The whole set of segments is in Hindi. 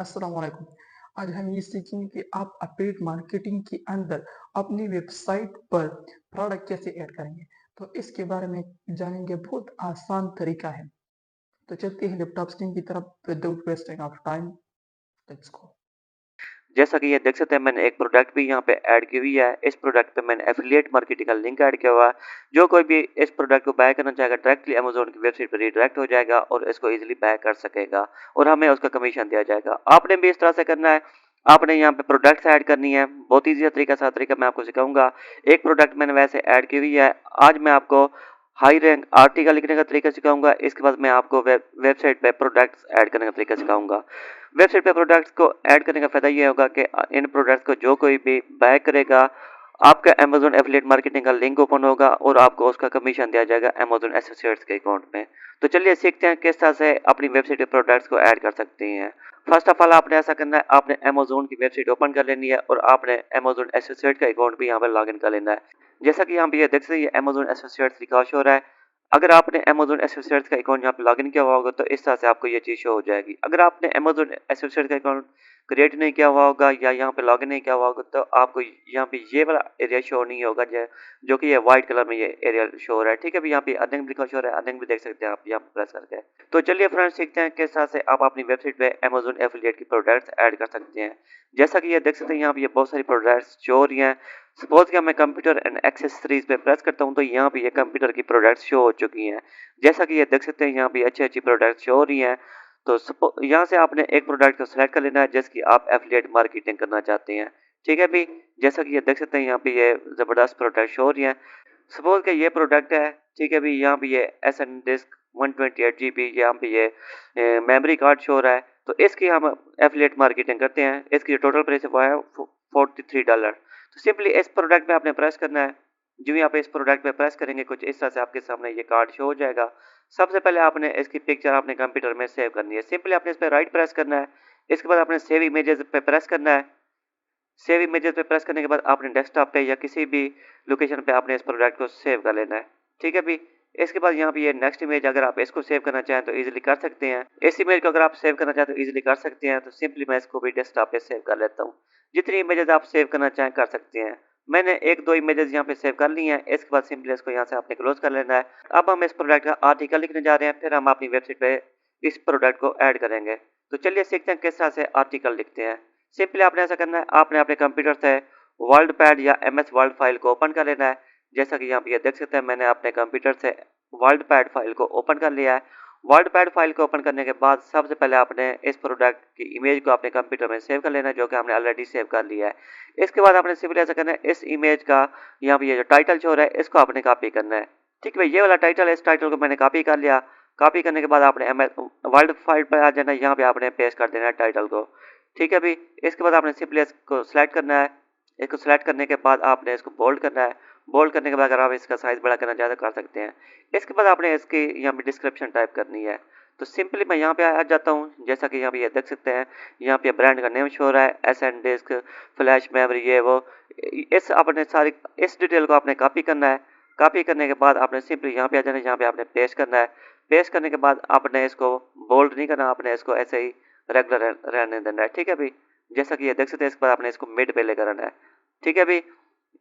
अस्सलाम वालेकुम। आज हम ये सीखेंगे कि आप अफिलिएट मार्केटिंग के अंदर अपनी वेबसाइट पर प्रोडक्ट कैसे ऐड करेंगे। तो इसके बारे में जानेंगे, बहुत आसान तरीका है। तो चलते हैं लैपटॉप स्क्रीन की तरफ without wasting of time. Let's go. जैसा कि ये देख सकते हैं मैंने एक प्रोडक्ट भी यहाँ पे ऐड की हुई है। इस प्रोडक्ट पे मैंने एफिलिएट मार्केटिंग का लिंक ऐड किया हुआ है। जो कोई भी इस प्रोडक्ट को बाय करना चाहेगा डायरेक्टली अमेज़न की वेबसाइट पर रिडायरेक्ट हो जाएगा और इसको इजीली बाय कर सकेगा और हमें उसका कमीशन दिया जाएगा। आपने भी इस तरह से करना है। आपने यहाँ पे प्रोडक्ट्स ऐड करनी है। बहुत ईजी तरीका सा तरीका मैं आपको सिखाऊंगा। एक प्रोडक्ट मैंने वैसे ऐड की हुई है। आज मैं आपको हाई रैंक आर्टिकल लिखने का तरीका सिखाऊंगा। इसके बाद मैं आपको वेबसाइट पे प्रोडक्ट्स ऐड करने का तरीका सिखाऊंगा। वेबसाइट पे प्रोडक्ट्स को ऐड करने का फायदा ये होगा कि इन प्रोडक्ट्स को जो कोई भी बाय करेगा, आपका अमेज़न एफिलिएट मार्केटिंग का लिंक ओपन होगा और आपको उसका कमीशन दिया जाएगा अमेज़न एसोसिएट्स के अकाउंट में। तो चलिए सीखते हैं किस तरह से अपनी वेबसाइट पे प्रोडक्ट्स को ऐड कर सकते हैं। फर्स्ट ऑफ ऑल आपने ऐसा करना है, आपने अमेज़न की वेबसाइट ओपन कर लेनी है और आपने अमेज़न एसोसिएट का अकाउंट भी यहाँ पर लॉगिन कर लेना है। जैसा कि यहाँ पे ये देख सकते हैं, ये अमेज़न एसोसिएट्स लिखा शो हो रहा है। अगर आपने अमेज़न एसोसिएट्स का अकाउंट यहाँ पे लॉगिन किया हुआ होगा तो इस तरह से आपको ये चीज़ शो हो जाएगी। अगर आपने अमेज़न एसोसिएट्स का अकाउंट क्रिएट नहीं किया हुआ होगा या यहाँ पे लॉगिन नहीं किया हुआ होगा तो आपको यहाँ पे ये वाला एरिया शो नहीं होगा, जो कि ये व्हाइट कलर में ये एरिया शो हो रहा है। ठीक है, अभी यहाँ पे अर्निंग लिखा शो हो रहा है, अर्निंग भी देख सकते हैं आप यहाँ पे प्रेस करके। तो चलिए फ्रेंड्स सीखते हैं किस तरह से आप अपनी वेबसाइट पे अमेज़न एफिलिएट की प्रोडक्ट्स ऐड कर सकते हैं। जैसा कि ये देख सकते हैं यहाँ पे ये बहुत सारी प्रोडक्ट्स शो हो रही हैं। सपोज कि मैं कंप्यूटर एंड एक्सेसरीज पे प्रेस करता हूँ तो यहाँ पे ये कंप्यूटर की प्रोडक्ट्स शो हो चुकी हैं। जैसा कि ये देख सकते हैं यहाँ पे अच्छी अच्छी प्रोडक्ट्स शो हो रही हैं। तो यहाँ से आपने एक प्रोडक्ट को सिलेक्ट कर लेना है जिसकी आप एफिलिएट मार्केटिंग करना चाहते हैं। ठीक है भी, जैसा कि ये देख सकते हैं यहाँ पे ये ज़बरदस्त प्रोडक्ट शो हो रही हैं। सपोज कि ये प्रोडक्ट है। ठीक है भी, यहाँ पे ये एस एन डिस्क 128 GB, यहाँ पे ये मेमोरी कार्ड शो हो रहा है। तो इसकी हम एफिलिएट मार्केटिंग करते हैं। इसकी जो टोटल प्राइस है वो है $43। तो सिंपली इस प्रोडक्ट पे आपने प्रेस करना है। जो ही आप इस प्रोडक्ट पे प्रेस करेंगे कुछ इस तरह से आपके सामने ये कार्ड शो हो जाएगा। सबसे पहले आपने इसकी पिक्चर अपने कंप्यूटर में सेव करनी है। सिंपली आपने इस पर राइट प्रेस करना है। इसके बाद आपने सेव इमेजेस पे प्रेस करना है। सेव इमेजेस पे प्रेस करने के बाद आपने डेस्कटॉप पे या किसी भी लोकेशन पे आपने इस प्रोडक्ट को सेव कर लेना है। ठीक है भी, इसके बाद यहाँ पे ये नेक्स्ट इमेज अगर आप इसको सेव करना चाहें तो इजीली कर सकते हैं। इस इमेज को अगर आप सेव करना चाहें तो इजीली कर सकते हैं। तो सिंपली मैं इसको भी डेस्कटॉप पे सेव कर लेता हूँ। जितनी इमेजेस आप सेव करना चाहें कर सकते हैं। मैंने एक दो इमेजेस यहाँ पे सेव कर ली हैं। इसके बाद सिंपली इसको यहाँ से आपने क्लोज कर लेना है। अब हम इस प्रोडक्ट का आर्टिकल लिखने जा रहे हैं, फिर हम अपनी वेबसाइट पे इस प्रोडक्ट को ऐड करेंगे। तो चलिए सीखते हैं किस तरह से आर्टिकल लिखते हैं। सिंपली आपने ऐसा करना है, आपने अपने कंप्यूटर से वर्ल्ड पैड या MS वर्ल्ड फाइल को ओपन कर लेना है। जैसा कि यहाँ पे ये देख सकते हैं मैंने अपने कंप्यूटर से वर्ल्ड पैड फाइल को ओपन कर लिया है। वर्ल्ड पैड फाइल को ओपन करने के बाद सबसे पहले आपने इस प्रोडक्ट की इमेज को अपने कंप्यूटर में सेव कर लेना है, जो कि हमने ऑलरेडी सेव कर लिया है। इसके बाद आपने सिंपली ऐसा करना है, इस इमेज का यहाँ पे ये जो टाइटल शो रहा है इसको आपने कॉपी करना है। ठीक है, ये वाला टाइटल है, इस टाइटल को मैंने कॉपी कर लिया। कॉपी करने के बाद आपने वर्ल्ड फाइल पर आ जाना है, यहाँ पे आपने पेस्ट कर देना है टाइटल को। ठीक है अभी, इसके बाद आपने सिंपली इसको सिलेक्ट करना है। इसको सिलेक्ट करने के बाद आपने इसको बोल्ड करना है। बोल्ड करने के बाद अगर आप इसका साइज बड़ा करना चाहते तो कर सकते हैं। इसके बाद आपने इसकी यहाँ पे डिस्क्रिप्शन टाइप करनी है। तो सिंपली मैं यहाँ पे आ जाता हूँ। जैसा कि यहाँ पे ये देख सकते हैं, यहाँ पे ब्रांड का नेम शो हो रहा है, SN डिस्क, फ्लैश मेमोरी, ये वो। इस आपने सारी इस डिटेल को आपने कॉपी करना है। कॉपी करने के बाद आपने सिंपली यहाँ पे आ जाना है, यहाँ पे आपने पेस्ट करना है। पेस्ट करने के बाद आपने इसको बोल्ड नहीं करना, आपने इसको ऐसे ही रेगुलर रहने देना है। ठीक है अभी, जैसा कि ये देख सकते हैं, इसके बाद आपने इसको मिड पे लेकर आना है। ठीक है अभी,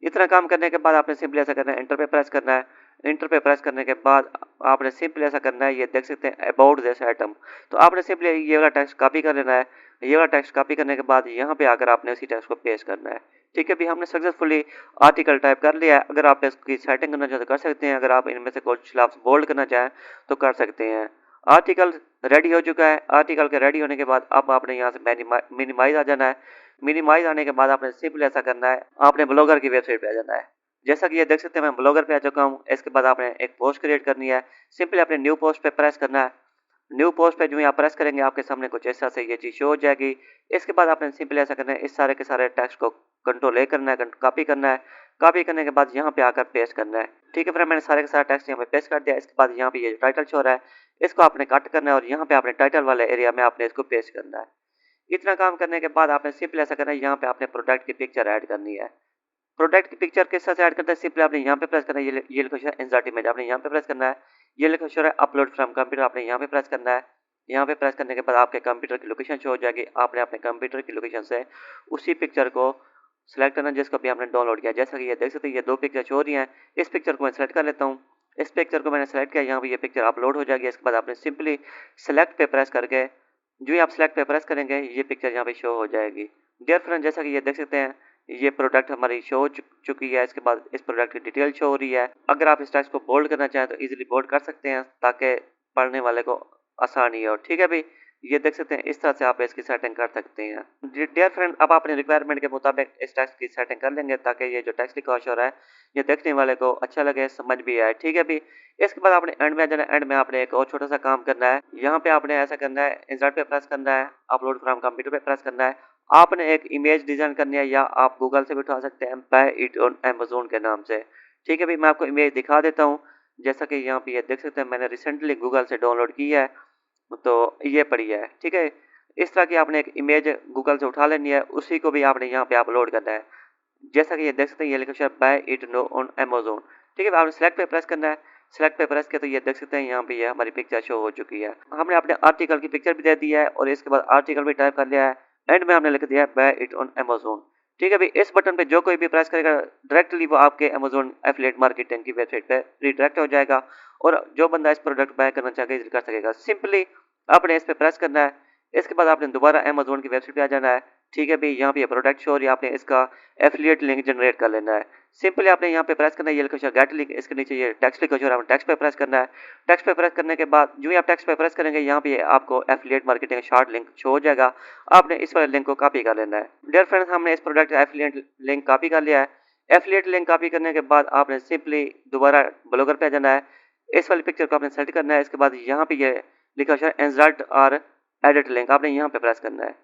इतना काम करने के बाद आपने सिंपली ऐसा करना है, इंटर पे प्रेस करना है। इंटर पे प्रेस करने के बाद आपने सिंपली ऐसा करना है, ये देख सकते हैं अबाउट दिस आइटम। तो आपने सिंपली ये वाला टेक्स्ट कॉपी कर लेना है। ये वाला टेक्स्ट कॉपी करने के बाद यहाँ पे आकर आपने उसी टेक्स्ट को पेस्ट करना है। ठीक है, अभी हमने सक्सेसफुली आर्टिकल टाइप कर लिया है। अगर आप इसकी सेटिंग करना चाहें तो कर सकते हैं। अगर आप इनमें से कुछ लफ्ज़ बोल्ड करना चाहें तो कर सकते हैं। आर्टिकल रेडी हो चुका है। आर्टिकल के रेडी होने के बाद अब आपने यहाँ से मिनिमाइज आ जाना है। मिनिमाइज आने के बाद आपने सिंपली ऐसा करना है, आपने ब्लॉगर की वेबसाइट पे आ जाना है। जैसा कि ये देख सकते हैं मैं ब्लॉगर पे आ चुका हूँ। इसके बाद आपने एक पोस्ट क्रिएट करनी है। सिंपली अपने न्यू पोस्ट पे प्रेस करना है। न्यू पोस्ट पे जो ही आप प्रेस करेंगे आपके सामने कुछ ऐसा से ये चीज़ शो हो जाएगी। इसके बाद आपने सिंपली ऐसा करना है, इस सारे के सारे टेक्स्ट को कंट्रोल ए करना है, कॉपी करना है। कॉपी करने के बाद यहाँ पे आकर पेस्ट करना है। ठीक है, फिर मैंने सारे के सारे टेक्स्ट यहाँ पे पेस्ट कर दिया। इसके बाद यहाँ पे ये टाइटल शो हो रहा है, इसको आपने कट करना है और यहाँ पे आपने टाइटल वाले एरिया में आपने इसको पेस्ट करना है। इतना काम करने के बाद आपने सिंपली ऐसा करना है, यहाँ पे आपने प्रोडक्ट की पिक्चर ऐड करनी है। प्रोडक्ट की पिक्चर किस तरह से ऐड करते हैं, सिंपली आपने यहाँ पे प्रेस करना है, ये लिखा है इंसर्ट इमेज, आपने यहाँ पे प्रेस करना है। ये लिखा है अपलोड फ्रॉम कंप्यूटर, आपने यहाँ पे प्रेस करना है। यहाँ पे प्रेस करने के बाद आपके कंप्यूटर की लोकेशन शो हो जाएगी। आपने अपने कंप्यूटर की लोकेशन से उसी पिक्चर को सिलेक्ट करना जिसको भी आपने डाउनलोड किया। जैसा कि ये देख सकते हैं, ये 2 पिक्चर शो हो रही हैं। इस पिक्चर को मैं सेलेक्ट कर लेता हूँ। इस पिक्चर को मैंने सेलेक्ट किया, यहाँ पे ये पिक्चर अपलोड हो जाएगी। इसके बाद आपने सिंपली सेलेक्ट पे प्रेस करके, जो ही आप सेलेक्ट पे प्रेस करेंगे, ये पिक्चर यहाँ पे शो हो जाएगी। डियर फ्रेंड, जैसा कि ये देख सकते हैं, ये प्रोडक्ट हमारी शो हो चुकी है। इसके बाद इस प्रोडक्ट की डिटेल शो हो रही है। अगर आप इस टेक्स्ट को बोल्ड करना चाहें तो इजीली बोल्ड कर सकते हैं, ताकि पढ़ने वाले को आसानी हो। ठीक है भाई, ये देख सकते हैं, इस तरह से आप इसकी सेटिंग कर सकते हैं। डियर फ्रेंड, अब आप अपने रिक्वायरमेंट के मुताबिक इस टेक्स्ट की सेटिंग कर लेंगे, ताकि ये जो टेक्स्ट लिखा हो रहा है ये देखने वाले को अच्छा लगे, समझ भी आए। ठीक है भाई, इसके बाद आपने एंड में जाना है। एंड में आपने एक और छोटा सा काम करना है। यहाँ पे आपने ऐसा करना है, इंसर्ट पे प्रेस करना है, अपलोड फ्रॉम कंप्यूटर पे प्रेस करना है। आपने एक इमेज डिजाइन करनी है, या आप गूगल से भी उठा सकते हैं, बाय इट ऑन अमेजोन के नाम से। ठीक है भाई, मैं आपको इमेज दिखा देता हूँ। जैसा कि यहाँ पे ये देख सकते हैं, मैंने रिसेंटली गूगल से डाउनलोड की है, तो ये पड़ी है। ठीक है, इस तरह की आपने एक इमेज गूगल से उठा लेनी है, उसी को भी आपने यहाँ पे अपलोड करना है। जैसा कि ये देख सकते हैं, ये लिखा है buy it now on Amazon. ठीक है, आपने सेलेक्ट पे प्रेस करना है। सेलेक्ट पे प्रेस किया तो ये देख सकते हैं, यहाँ पे ये हमारी पिक्चर शो हो चुकी है। हमने अपने आर्टिकल की पिक्चर भी दे दी है, और इसके बाद आर्टिकल भी टाइप कर लिया है। एंड में हमने लिख दिया है बाय इट ऑन अमेजोन। ठीक है भाई, इस बटन पे जो कोई भी प्रेस करेगा, डायरेक्टली वो आपके अमेजोन एफिलिएट मार्केटिंग की वेबसाइट पे रिडायरेक्ट हो जाएगा, और जो बंदा इस प्रोडक्ट बाय करना चाहेगा कर सकेगा। सिंपली आपने इस पे प्रेस करना है। इसके बाद आपने दोबारा अमेजोन की वेबसाइट पे आ जाना है। ठीक है भाई, यहाँ पे प्रोडक्ट शो, और आपने इसका एफिलिएट लिंक जनरेट कर लेना है। सिंपली आपने यहाँ पे प्रेस करना है, ये लिखा है गेट लिंक, इसके नीचे ये टेक्स्ट लिखा है, आपने टेक्स्ट पे प्रेस करना है। टेक्स्ट पे प्रेस करने के बाद जो ही आप टेक्स्ट पे प्रेस करेंगे, यहाँ पे आपको affiliate marketing short link show हो जाएगा। आपने इस वाले लिंक को कॉपी कर लेना है। डियर फ्रेंड्स, हमने इस प्रोडक्ट का एफिलिएट लिंक कॉपी कर लिया है। एफिलिएट लिंक कॉपी करने के बाद आपने सिंपली दोबारा ब्लॉगर पे जाना है। इस वाली पिक्चर को आपने सेलेक्ट करना है। इसके बाद यहाँ पे ये लिखा है इंसर्ट और एडिट लिंक, आपने यहाँ पे प्रेस करना है।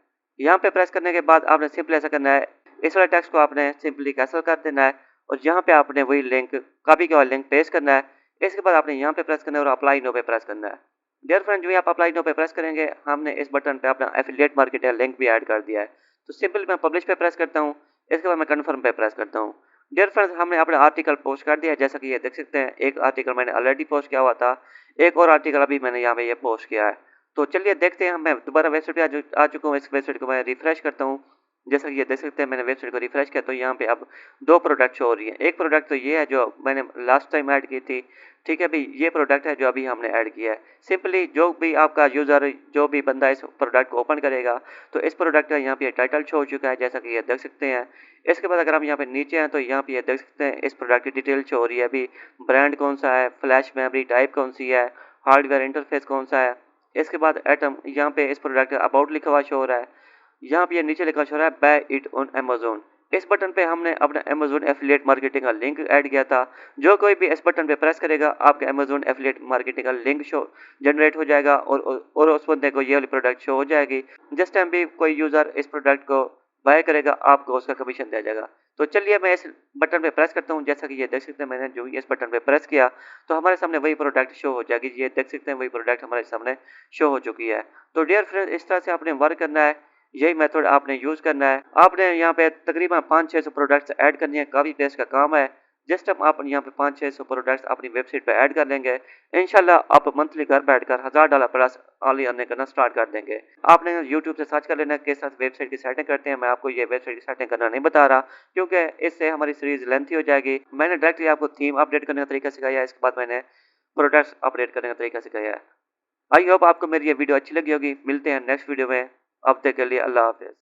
यहाँ पे प्रेस करने के बाद आपने सिंपली ऐसा करना है, इस वाले टेक्स्ट को आपने सिंपली कैंसिल कर देना है, और यहाँ पे आपने वही लिंक कॉपी किया हुआ लिंक पेस्ट करना है। इसके बाद आपने यहाँ पे प्रेस करना है, और अप्लाई नो पे प्रेस करना है। डियर फ्रेंड, जो ही आप अप्लाई नो पे प्रेस करेंगे, हमने इस बटन पे अपना एफिलिएट मार्केटिंग लिंक भी ऐड कर दिया है। तो सिंपली मैं पब्लिश पे प्रेस करता हूँ। इसके बाद मैं कन्फर्म पे प्रेस करता हूँ। डियर फ्रेंड्स, हमने अपना आर्टिकल पोस्ट कर दिया है। जैसा कि ये देख सकते हैं, एक आर्टिकल मैंने ऑलरेडी पोस्ट किया हुआ था, एक और आर्टिकल अभी मैंने यहाँ पे ये पोस्ट किया है। तो चलिए देखते हैं, मैं दोबारा वेबसाइट पे आ चुका हूँ। इस वेबसाइट को मैं रिफ्रेश करता हूँ। जैसा कि ये देख सकते हैं, मैंने वेबसाइट को रिफ्रेश किया तो यहाँ पे अब 2 प्रोडक्ट शो हो रही है। एक प्रोडक्ट तो ये है जो मैंने लास्ट टाइम ऐड की थी। ठीक है भाई, ये प्रोडक्ट है जो अभी हमने ऐड किया है। सिंपली जो भी आपका यूज़र, जो भी बंदा इस प्रोडक्ट को ओपन करेगा, तो इस प्रोडक्ट का यहाँ पे टाइटल शो हो चुका है, जैसा कि ये देख सकते हैं। इसके बाद अगर हम यहाँ पे नीचे हैं, तो यहाँ पे ये देख सकते हैं, इस प्रोडक्ट की डिटेल शो हो रही है। अभी ब्रांड कौन सा है, फ्लैश मेमोरी टाइप कौन सी है, हार्डवेयर इंटरफेस कौन सा है। इसके बाद एटम, यहाँ पे इस प्रोडक्ट का अबाउट लिखा हुआ शो हो रहा है। यहाँ पे ये नीचे लिखा शो हो रहा है बाय इट ऑन अमेजोन। इस बटन पे हमने अपना अमेजोन एफिलिएट मार्केटिंग का लिंक ऐड किया था। जो कोई भी इस बटन पे प्रेस करेगा, आपके अमेजोन एफिलिएट मार्केटिंग का लिंक शो जनरेट हो जाएगा, और उस बंदे को ये वाली प्रोडक्ट शो हो जाएगी। जिस टाइम भी कोई यूजर इस प्रोडक्ट को बाय करेगा, आपको उसका कमीशन दिया जाएगा। तो चलिए मैं इस बटन पे प्रेस करता हूँ। जैसा कि ये देख सकते हैं, मैंने जो इस बटन पे प्रेस किया, तो हमारे सामने वही प्रोडक्ट शो हो जाएगी। ये देख सकते हैं, वही प्रोडक्ट हमारे सामने शो हो चुकी है। तो डियर फ्रेंड, इस तरह से आपने वर्क करना है, यही मेथड आपने यूज करना है। आपने यहाँ पे तकरीबन 500-600 प्रोडक्ट्स ऐड करनी है, काफी पेश का काम है। जिस टाइम आप यहाँ पे 500-600 प्रोडक्ट्स अपनी वेबसाइट पे ऐड कर लेंगे, इंशाल्लाह आप मंथली घर बैठकर $1000 प्लस ऑनली अर्निंग करना स्टार्ट कर देंगे। आपने यूट्यूब से सर्च कर लेना किस तरह वेबसाइट की सेटिंग करते हैं। मैं आपको ये वेबसाइट की सेटिंग करना नहीं बता रहा, क्योंकि इससे हमारी सीरीज लेंथी हो जाएगी। मैंने डायरेक्टली आपको थीम अपडेट करने का तरीका सिखाया है, इसके बाद मैंने प्रोडक्ट्स अपडेट करने का तरीका सिखाया है। आई होप आपको मेरी ये वीडियो अच्छी लगी होगी। मिलते हैं नेक्स्ट वीडियो में, अब तक के लिए अल्लाह हाफिज।